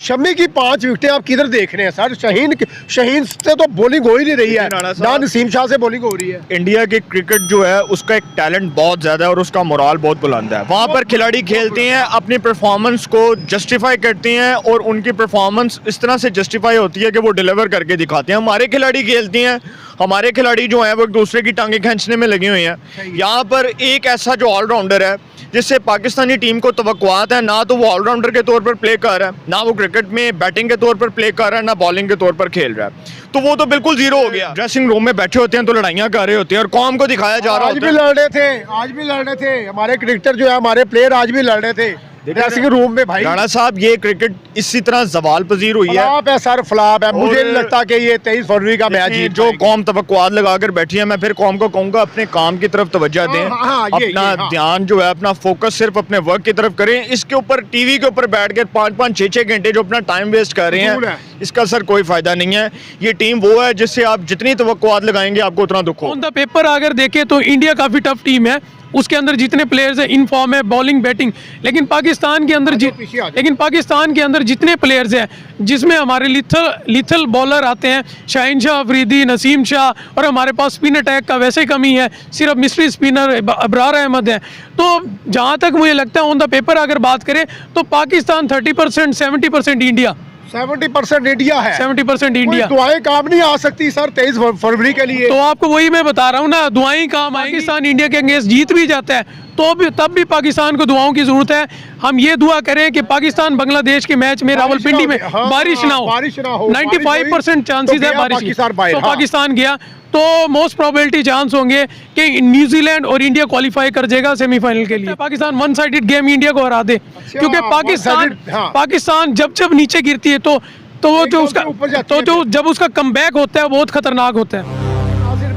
शमी की 5 विकेटें आप किधर देख रहे हैं सर? शहीन से तो बॉलिंग हो ही नहीं रही है, ना नसीम शाह से बॉलिंग हो रही है। इंडिया के क्रिकेट जो है उसका एक टैलेंट बहुत ज़्यादा है और उसका मोराल बहुत बुलंद है। वहाँ पर खिलाड़ी खेलते हैं, अपनी परफॉर्मेंस को जस्टिफाई करते हैं और उनकी परफॉर्मेंस इस तरह से जस्टिफाई होती है कि वो डिलीवर करके दिखाते हैं। हमारे खिलाड़ी खेलते हैं, हमारे खिलाड़ी जो हैं वो एक दूसरे की टांगें खींचने में लगे हुए हैं। यहाँ पर एक ऐसा जो ऑलराउंडर है जिससे पाकिस्तानी टीम को तवक्कुआत है, ना तो वो ऑलराउंडर के तौर पर प्ले कर रहा है, ना वो क्रिकेट में बैटिंग के तौर पर प्ले कर रहा है, ना बॉलिंग के तौर पर खेल रहा है, तो वो तो बिल्कुल जीरो हो गया। ड्रेसिंग रूम में बैठे होते हैं तो लड़ाइयाँ कर रहे होते हैं और कौम को दिखाया जा रहा है। आज भी लड़ रहे थे हमारे क्रिकेटर जो है, हमारे प्लेयर आज भी लड़ रहे थे ड्रेसिंग रूम में। भाई राणा साहब, ये क्रिकेट इसी तरह जवाल पजीर हुई है। फ्लॉप है सर, फ्लॉप है। मुझे नहीं लगता कि ये 23 फरवरी का मैच जीत जो कौम तवक्कुआत लगाकर बैठी है, मैं फिर कौम को कहूँगा अपने काम की तरफ तवज्जो दें, अपना ध्यान जो है, अपना फोकस सिर्फ अपने वर्क की तरफ करें। इसके ऊपर टीवी के ऊपर बैठ कर 5-5, 6-6 घंटे जो अपना टाइम वेस्ट कर रहे हैं, इसका सर कोई फायदा नहीं है। ये टीम वो है जिससे आप जितनी तवक्कुआत लगाएंगे आपको उतना दुख होगा। ऑन द पेपर अगर देखें तो इंडिया काफ़ी टफ टीम है, उसके अंदर जितने प्लेयर्स हैं इन फॉर्म है, बॉलिंग बैटिंग, लेकिन पाकिस्तान के अंदर जितने प्लेयर्स हैं, जिसमें हमारे लिथल बॉलर आते हैं, शाहीन शाह अफरीदी, नसीम शाह, और हमारे पास स्पिन अटैक का वैसे कमी है, सिर्फ मिस्ट्री स्पिनर अबरार अहमद है। तो जहाँ तक मुझे लगता है ऑन द पेपर अगर बात करें तो पाकिस्तान 30%, 70% इंडिया, 70% इंडिया है, 70% इंडिया। दुआएं काम नहीं आ सकती सर 23 फरवरी के लिए। तो आपको वही मैं बता रहा हूँ ना, दुआएं काम आएंगी। पाकिस्तान इंडिया के अगेंस्ट जीत भी जाता है तो भी तब भी पाकिस्तान को दुआओं की जरूरत है। हम ये दुआ करें कि पाकिस्तान बांग्लादेश के मैच में रावलपिंडी में बारिश ना हो। 95% चांसेस है बारिश की, तो पाकिस्तान गया तो मोस्ट प्रोबेबिलिटी चांस होंगे कि न्यूजीलैंड और इंडिया क्वालिफाई कर जाएगा सेमीफाइनल के लिए। Pakistan one sided game India को हरा दे, क्योंकि पाकिस्तान जब नीचे गिरती है तो वो जो उसका जब उसका कमबैक होता है बहुत खतरनाक होता है।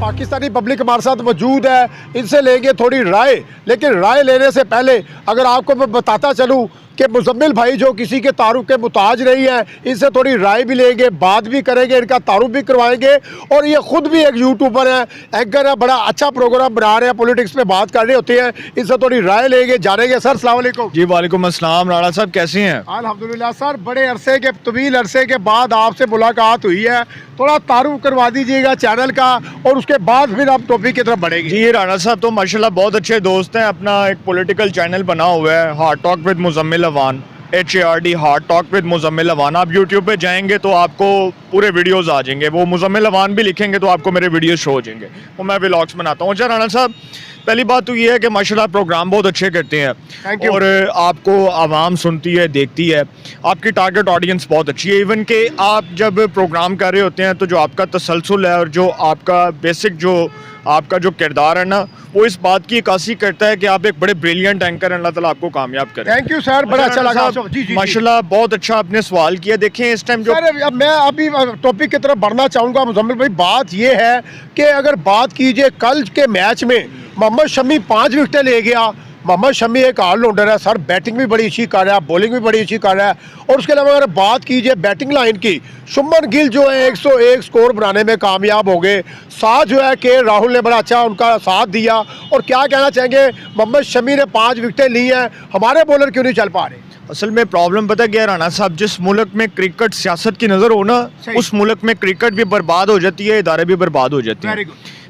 पाकिस्तानी पब्लिक हमारे साथ मौजूद है, इनसे लेंगे थोड़ी राय, लेकिन राय लेने से पहले अगर आपको मैं बताता चलूं कि मुजम्मिल भाई जो किसी के तारुफ के मुताज नहीं है, इनसे थोड़ी राय भी लेंगे, बात भी करेंगे, इनका तारुफ भी करवाएंगे। और ये खुद भी एक यूट्यूबर है, एंकर है, बड़ा अच्छा प्रोग्राम बना रहे हैं, पॉलिटिक्स पे बात कर रहे होते हैं, इनसे थोड़ी राय लेंगे, जानेंगे। सर अस्सलाम वालेकुम। जी वालेकुम अस्सलाम। राणा साहब कैसे हैं? अल्हम्दुलिल्लाह सर, बड़े तवील अरसे के बाद आपसे मुलाकात हुई है, थोड़ा तारुफ करवा दीजिएगा चैनल का और उसके बाद फिर आप टॉपिक की तरफ बढ़ेंगे। जी राणा साहब तो माशाल्लाह बहुत अच्छे दोस्त हैं, अपना एक पॉलिटिकल चैनल बना हुआ है, hard talk with Muzammil Awan, HARD, hard talk with Muzammil Awan. आप यूट्यूब पे जाएंगे तो आपको पूरे वीडियोस आ जाएंगे, वो मुजम्मिल अवान भी लिखेंगे तो आपको मेरे वीडियोस शो हो जाएंगे, वो मैं व्लॉग्स बनाता हूँ। अच्छा राणा साहब, पहली बात तो ये है कि माशाल्लाह प्रोग्राम बहुत अच्छे करते हैं और आपको आवाम सुनती है, देखती है, आपकी टारगेट ऑडियंस बहुत अच्छी है। इवन कि आप जब प्रोग्राम कर रहे होते हैं तो जो आपका तसलसल है और जो आपका बेसिक जो आपका जो किरदार है ना, वो इस बात की अक्कासी करता है कि आप एक बड़े ब्रिलियंट एंकर हैं। अल्लाह ताला आपको कामयाब करे। थैंक यू सर, बड़ा अच्छा लगा। माशाल्लाह बहुत अच्छा आपने सवाल किया। देखें इस टाइम जो मैं अभी टॉपिक की तरफ बढ़ना चाहूँगा मुजम्मिल भाई। बात ये है कि अगर बात कीजिए कल के मैच में मोहम्मद शमी 5 विकेटें ले गया। मोहम्मद शमी एक ऑलराउंडर है सर, बैटिंग भी बड़ी अच्छी कर रहा है, बॉलिंग भी बड़ी अच्छी कर रहा है। और उसके अलावा अगर बात कीजिए बैटिंग लाइन की, शुभमन गिल जो है 101 स्कोर बनाने में कामयाब हो गए। साथ जो है के राहुल ने बड़ा अच्छा उनका साथ दिया। और क्या कहना चाहेंगे, मोहम्मद शमी ने 5 विकेटें ली हैं, हमारे बॉलर क्यों नहीं चल पा रहे? असल में प्रॉब्लम पता क्या है राणा साहब, जिस मुल्क में क्रिकेट सियासत की नज़र हो ना, उस मुल्क में क्रिकेट भी बर्बाद हो जाती है, इदारे भी बर्बाद हो जाते हैं।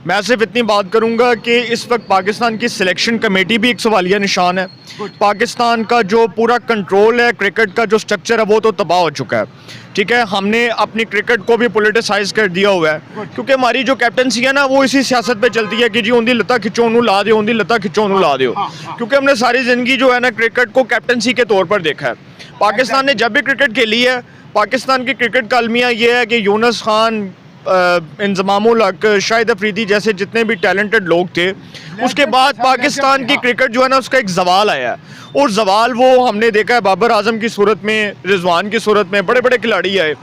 मैं सिर्फ इतनी बात करूंगा कि इस वक्त पाकिस्तान की सिलेक्शन कमेटी भी एक सवालिया निशान है। पाकिस्तान का जो पूरा कंट्रोल है, क्रिकेट का जो स्ट्रक्चर है, वो तो तबाह हो चुका है। ठीक है, हमने अपनी क्रिकेट को भी पोलिटिसाइज कर दिया हुआ है, क्योंकि हमारी जो कैप्टनसी है ना, वो इसी सियासत पे चलती है कि जी उन्दी लत्ता खिचो नू ला दो, उन्दी लत्ता खिचो नू ला दो। क्योंकि हमने सारी ज़िंदगी जो है ना क्रिकेट को कैप्टनसी के तौर पर देखा है। पाकिस्तान ने जब भी क्रिकेट खेली है, पाकिस्तान की क्रिकेट का अलमिया ये है कि यूनुस खान, इंजमामुल हक, शाहिद अफरीदी जैसे जितने भी टैलेंटेड लोग थे, उसके बाद पाकिस्तान की क्रिकेट जो है ना उसका एक जवाल आया है। और जवाल वो हमने देखा है बाबर आजम की सूरत में, रिजवान की सूरत में, बड़े बड़े खिलाड़ी आए।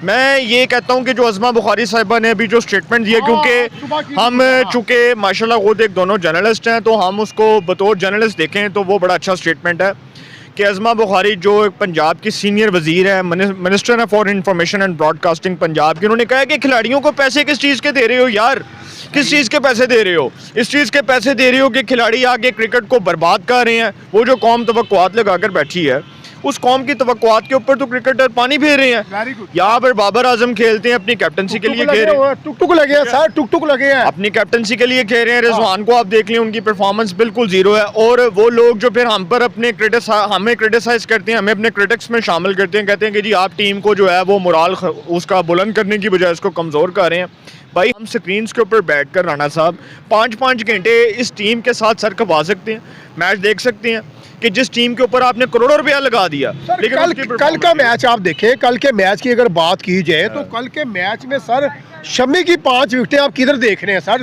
मैं ये कहता हूँ कि जो अज़मा बुखारी साहिबा ने अभी जो स्टेटमेंट दिया, क्योंकि हम चूँकि माशाल्लाह खुद एक दोनों जर्नलिस्ट हैं, तो हम उसको बतौर जर्नलिस्ट देखें तो वो बड़ा अच्छा स्टेटमेंट है कि अज़मा बुखारी जो पंजाब की सीनियर वज़ीर है, मिनिस्टर है for information and broadcasting Punjab की, उन्होंने कहा कि खिलाड़ियों को पैसे किस चीज़ के दे रहे हो यार, किस चीज़ के पैसे दे रहे हो? इस चीज़ के पैसे दे रहे हो कि खिलाड़ी आगे क्रिकेट को बर्बाद कर रहे हैं। वो जो कौम तवक्कुआत लगा कर बैठी है, उस कौम की तवक्कुआत के ऊपर तो क्रिकेटर पानी फेर रहे हैं। यहाँ पर बाबर आजम खेलते हैं, अपनी कैप्टनसी के लिए खेल रहे हैं, टुक लगे हैं सर, टुक लगे हैं, अपनी कैप्टनसी के लिए खेल रहे हैं। रिजवान को आप देख लें, उनकी परफॉर्मेंस बिल्कुल जीरो है। और वो लोग जो फिर हम पर अपने हमें क्रिटिसाइज करते हैं, हमें अपने क्रिटिक्स में शामिल करते हैं, कहते हैं कि जी आप टीम को जो है वो मोराल उसका बुलंद करने की बजाय उसको कमज़ोर कर रहे हैं। भाई हम स्क्रीन्स के ऊपर बैठकर राणा साहब 5-5 घंटे इस टीम के साथ सर खपा सकते हैं, मैच देख सकते हैं कि जिस टीम के ऊपर आपने करोड़ों रुपया लगा दिया। लेकिन कल का मैच आप देखें, कल के मैच की अगर बात की जाए तो कल के मैच में सर शमी की 5 विकेटें आप किधर देख रहे हैं सर?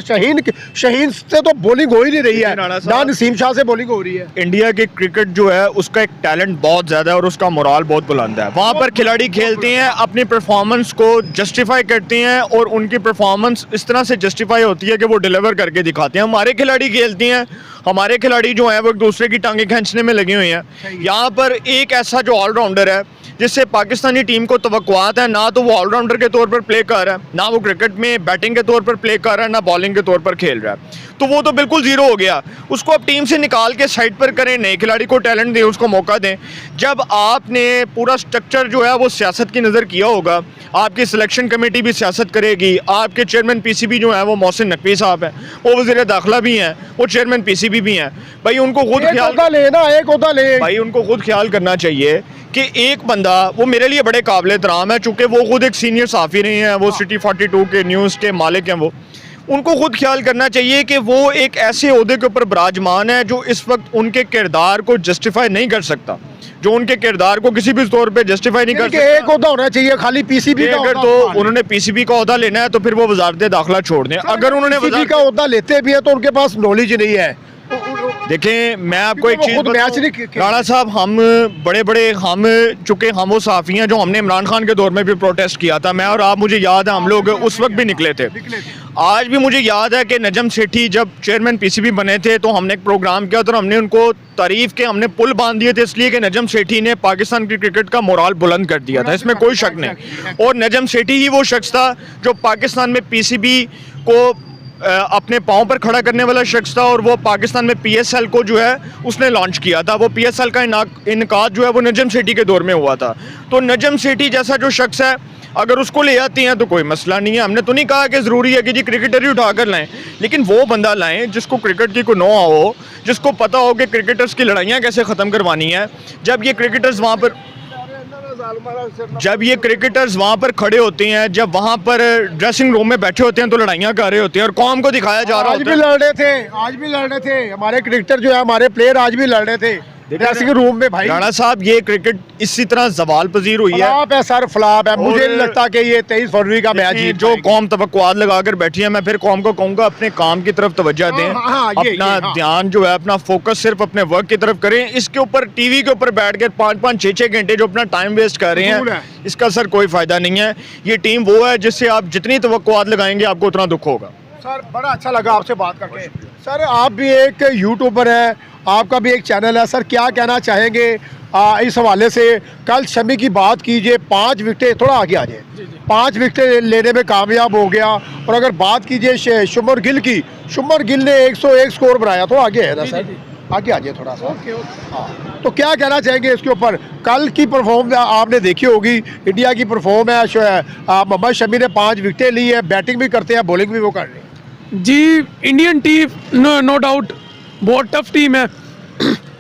शहीन से तो बॉलिंग हो ही नहीं रही है, ना नसीम शाह से बॉलिंग हो रही है। इंडिया के क्रिकेट जो है उसका एक टैलेंट बहुत ज़्यादा है और उसका मोराल बहुत बुलंद है। वहाँ पर खिलाड़ी खेलते हैं, अपनी परफॉर्मेंस को जस्टिफाई करते हैं और उनकी परफॉर्मेंस इस तरह से जस्टिफाई होती है कि वो डिलीवर करके दिखाते हैं। हमारे खिलाड़ी खेलते हैं, हमारे खिलाड़ी जो हैं वो एक दूसरे की टांगें खींचने में लगे हुए हैं। यहाँ पर एक ऐसा जो ऑलराउंडर है जिससे पाकिस्तानी टीम को तवक्कुआत है, ना तो वो ऑलराउंडर के तौर पर प्ले कर रहा है, ना वो क्रिकेट में बैटिंग के तौर पर प्ले कर रहा है, ना बॉलिंग के तौर पर खेल रहा है, तो वो तो बिल्कुल ज़ीरो हो गया। उसको आप टीम से निकाल के साइड पर करें, नए खिलाड़ी को टैलेंट दें, उसको मौका दें। जब आपने पूरा स्ट्रक्चर जो है वो सियासत की नज़र किया होगा, आपकी सिलेक्शन कमेटी भी सियासत करेगी, आपके चेयरमैन पीसीबी जो है वो मोहसिन नकवी साहब हैं, वो वज़ीर दाखिला भी हैं, वो चेयरमैन पीसीबी भी हैं। भाई उनको खुद ख्याल करना चाहिए कि एक बंदा, वो मेरे लिए बड़े काबिल एहतराम है चूँकि वो खुद एक सीनियर साफ़ी रहे हैं, वो सिटी 42 के न्यूज़ के मालिक हैं, वो उनको खुद ख्याल करना चाहिए कि वो एक ऐसे ओहदे के ऊपर विराजमान है जो इस वक्त उनके किरदार को जस्टिफाई नहीं कर सकता, जो उनके किरदार को किसी भी तौर पे जस्टिफाई नहीं कर सकता। एक ओहदा होना चाहिए खाली पीसीबी का। अगर तो उन्होंने पीसीबी का ओहदा लेना है तो फिर वो वजारत दाखिला छोड़ दें। अगर उन्होंने पीसीबी का ओहदा लेते भी है तो उनके पास नॉलेज नहीं है। देखें, मैं आपको एक चीज़, राणा साहब, हम चूँकि हम वो साफ़ी हैं जो हमने इमरान खान के दौर में भी प्रोटेस्ट किया था, मैं और आप, मुझे याद है हम लोग उस वक्त भी निकले थे। आज भी मुझे याद है कि नजम सेठी जब चेयरमैन पीसीबी बने थे तो हमने एक प्रोग्राम किया तो हमने उनको तारीफ के हमने पुल बांध दिए थे, इसलिए कि नजम सेठी ने पाकिस्तान की क्रिकेट का मोराल बुलंद कर दिया था, इसमें कोई शक नहीं। और नजम सेठी ही वो शख्स था जो पाकिस्तान में पीसीबी को अपने पाँव पर खड़ा करने वाला शख्स था, और वो पाकिस्तान में पीएसएल को जो है उसने लॉन्च किया था। वो पीएसएल का इनकाद जो है वो नजम सेठी के दौर में हुआ था। तो नजम सेठी जैसा जो शख्स है, अगर उसको ले आती हैं तो कोई मसला नहीं है। हमने तो नहीं कहा कि ज़रूरी है कि जी क्रिकेटर ही उठा कर लाएँ, लेकिन वो बंदा लाएँ जिसको क्रिकेट की कोई नॉलेज हो, जिसको पता हो कि क्रिकेटर्स की लड़ाइयाँ कैसे ख़त्म करवानी है। जब ये क्रिकेटर्स वहाँ पर खड़े होते हैं, जब वहाँ पर ड्रेसिंग रूम में बैठे होते हैं तो लड़ाइयाँ कर रहे होते हैं और कौम को दिखाया जा रहा होता है। आज भी लड़ रहे थे हमारे क्रिकेटर जो है, हमारे प्लेयर आज भी लड़ रहे थे ड्रेसिंग रूम में। भाई राणा साहब, ये क्रिकेट इसी तरह जवाल पजीर हुई है सर, फ्लॉप है। मुझे नहीं लगता कि ये 23 फरवरी का मैच जो कौम तवक्कुआत लगाकर बैठी है, मैं फिर कौम को कहूँगा अपने काम की तरफ तवज्जो दें, अपना ध्यान जो है, अपना फोकस सिर्फ अपने वर्क की तरफ करें। इसके ऊपर टीवी के ऊपर बैठ कर 5-5, 6-6 घंटे जो अपना टाइम वेस्ट कर रहे हैं, इसका सर कोई फ़ायदा नहीं है। ये टीम वो है जिससे आप जितनी तवक्कुआत लगाएंगे आपको उतना दुख होगा। सर बड़ा अच्छा लगा आपसे बात करके। सर आप भी एक यूट्यूबर हैं, आपका भी एक चैनल है, सर क्या कहना चाहेंगे इस हवाले से? कल शमी की बात कीजिए, 5 विकेटें, थोड़ा आगे आ जाए, 5 विकेटें लेने में कामयाब हो गया। और अगर बात कीजिए शुमर गिल की, शुमर गिल ने 101 स्कोर बनाया, तो आगे है ना सर, आगे आ जाए थोड़ा सा। हाँ, तो क्या कहना चाहेंगे इसके ऊपर? कल की परफॉर्म आपने देखी होगी, इंडिया की परफॉर्म है, मोहम्मद शमी ने 5 विकेटें ली है, बैटिंग भी करते हैं, बॉलिंग भी वो कर रहे हैं। जी, इंडियन टीम नो डाउट बहुत टफ टीम है।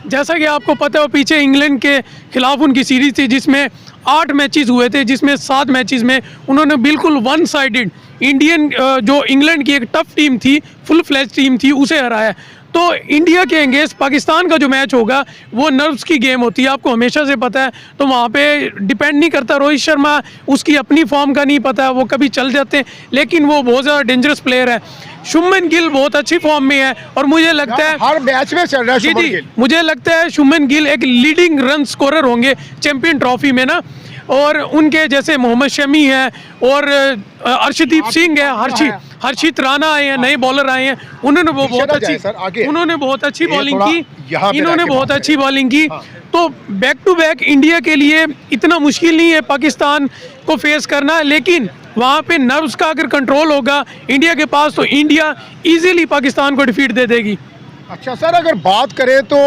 जैसा कि आपको पता है, पीछे इंग्लैंड के खिलाफ उनकी सीरीज थी जिसमें 8 मैचेस हुए थे, जिसमें 7 मैचेस में उन्होंने बिल्कुल वन साइडेड इंडियन जो इंग्लैंड की एक टफ टीम थी, फुल फ्लैश टीम थी, उसे हराया। तो इंडिया के अगेंस्ट पाकिस्तान का जो मैच होगा वो नर्व्स की गेम होती है, आपको हमेशा से पता है। तो वहाँ पे डिपेंड नहीं करता, रोहित शर्मा उसकी अपनी फॉर्म का नहीं पता, वो कभी चल जाते हैं, लेकिन वो बहुत ज़्यादा डेंजरस प्लेयर है। शुभमन गिल बहुत अच्छी फॉर्म में है और मुझे लगता है हर मैच में चल रहा है शुभमन गिल। मुझे लगता है शुभमन गिल एक लीडिंग रन स्कोरर होंगे चैंपियन ट्रॉफी में ना। और उनके जैसे मोहम्मद शमी है और अर्शदीप सिंह है, हर्षित राणा आए हैं, नए बॉलर आए हैं, उन्होंने बहुत अच्छी बॉलिंग की, इन्होंने बहुत अच्छी बॉलिंग की। तो बैक टू बैक इंडिया के लिए इतना मुश्किल नहीं है पाकिस्तान को फेस करना, लेकिन वहाँ पे नर्व्स का अगर कंट्रोल होगा इंडिया के पास तो इंडिया इजीली पाकिस्तान को डिफीट दे देगी। अच्छा सर, अगर बात करें तो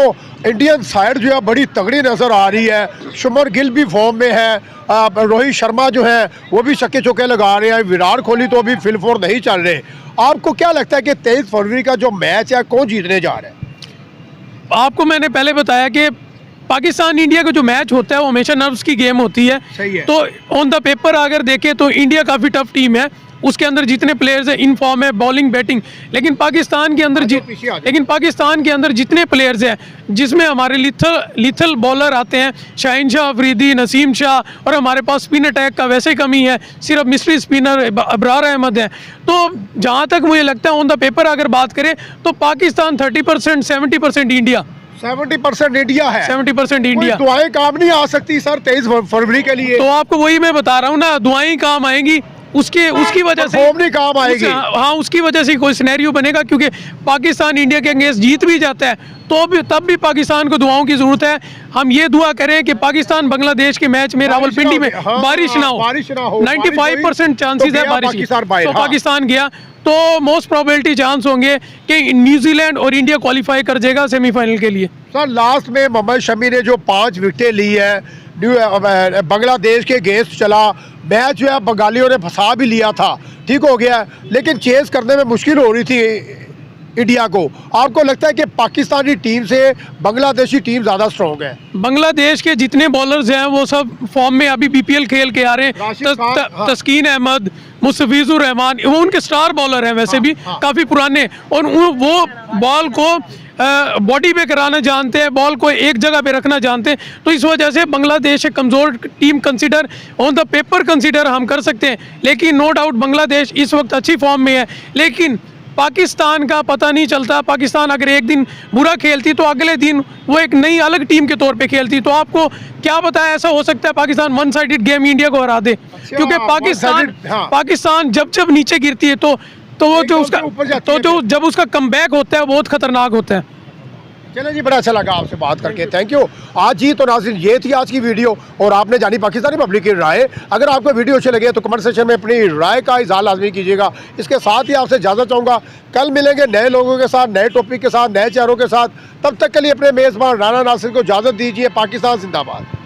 इंडियन साइड जो है बड़ी तगड़ी नज़र आ रही है। शुभमन गिल भी फॉर्म में है, रोहित शर्मा जो है वो भी छक्के चौके लगा रहे हैं, विराट कोहली तो अभी फिलफोर नहीं चल रहे। आपको क्या लगता है कि 23 फरवरी का जो मैच है कौन जीतने जा रहा है? आपको मैंने पहले बताया कि पाकिस्तान इंडिया का जो मैच होता है वो हमेशा नर्व्स की गेम होती है। सही है। तो ऑन द पेपर अगर देखें तो इंडिया काफ़ी टफ टीम है, उसके अंदर जितने प्लेयर्स हैं इन फॉर्म है, बॉलिंग बैटिंग, लेकिन पाकिस्तान के अंदर जितने प्लेयर्स हैं जिसमें हमारे लिथल बॉलर आते हैं, शाहीन शाह अफरीदी, नसीम शाह, और हमारे पास स्पिन अटैक का वैसे कमी है, सिर्फ मिस्ट्री स्पिनर अबरार अहमद है। तो जहाँ तक मुझे लगता है ऑन द पेपर अगर बात करें तो पाकिस्तान 30%, 70% इंडिया, 70% इंडिया है। 70% इंडिया। दुआएं काम नहीं आ सकती सर 23 फरवरी के लिए? तो आपको वही मैं बता रहा हूँ ना, दुआएं काम आएंगी, उसकी वजह से फॉर्म नहीं काम आएगी। हाँ, उसकी वजह से कोई सिनेरियो बनेगा, क्योंकि पाकिस्तान इंडिया के अगेंस्ट जीत भी जाता है तो भी तब भी पाकिस्तान को दुआओं की जरूरत है। हम ये दुआ करें कि पाकिस्तान बांग्लादेश के मैच में रावलपिंडी में बारिश ना हो। 95% चांसेस है बारिश की, तो पाकिस्तान गया तो मोस्ट प्रोबेबिलिटी चांस होंगे कि न्यूजीलैंड और इंडिया क्वालिफाई कर जाएगा सेमीफाइनल के लिए। सर लास्ट में मोहम्मद शमी ने जो 5 विकेटें ली है बांग्लादेश के अगेंस्ट चला, मैच जो है बंगालियों ने फंसा भी लिया था, ठीक हो गया, लेकिन चेस करने में मुश्किल हो रही थी इंडिया को। आपको लगता है कि पाकिस्तानी टीम से बांग्लादेशी टीम ज़्यादा स्ट्रॉन्ग है? बांग्लादेश के जितने बॉलर्स हैं वो सब फॉर्म में अभी बीपीएल खेल के आ रहे हैं। तस्कीन अहमद, मुस्तफिजुर रहमान, वो उनके स्टार बॉलर हैं वैसे भी काफ़ी पुराने, और वो बॉल को बॉडी पे कराना जानते हैं, बॉल को एक जगह पे रखना जानते हैं। तो इस वजह से बांग्लादेश एक कमज़ोर team consider on the paper consider हम कर सकते हैं, लेकिन नो डाउट बांग्लादेश इस वक्त अच्छी फॉर्म में है। लेकिन पाकिस्तान का पता नहीं चलता, पाकिस्तान अगर एक दिन बुरा खेलती तो अगले दिन वो एक नई अलग टीम के तौर पे खेलती। तो आपको क्या पता है, ऐसा हो सकता है Pakistan one sided game India को हरा दे, क्योंकि पाकिस्तान जब नीचे गिरती है तो वो जो जब उसका कमबैक होता है बहुत खतरनाक होता है। चलिए जी, बड़ा अच्छा लगा आपसे बात करके, थैंक यू। आज जी तो नाज़रीन ये थी आज की वीडियो, और आपने जानी पाकिस्तानी पब्लिक की राय। अगर आपको वीडियो अच्छी लगे तो कमेंट सेक्शन में अपनी राय का इज़हार लाजमी कीजिएगा। इसके साथ ही आपसे इजाज़त चाहूँगा, कल मिलेंगे नए लोगों के साथ, नए टॉपिक के साथ, नए चेहरों के साथ। तब तक के लिए अपने मेज़बान राना नासिर को इजाज़त दीजिए। पाकिस्तान जिंदाबाद।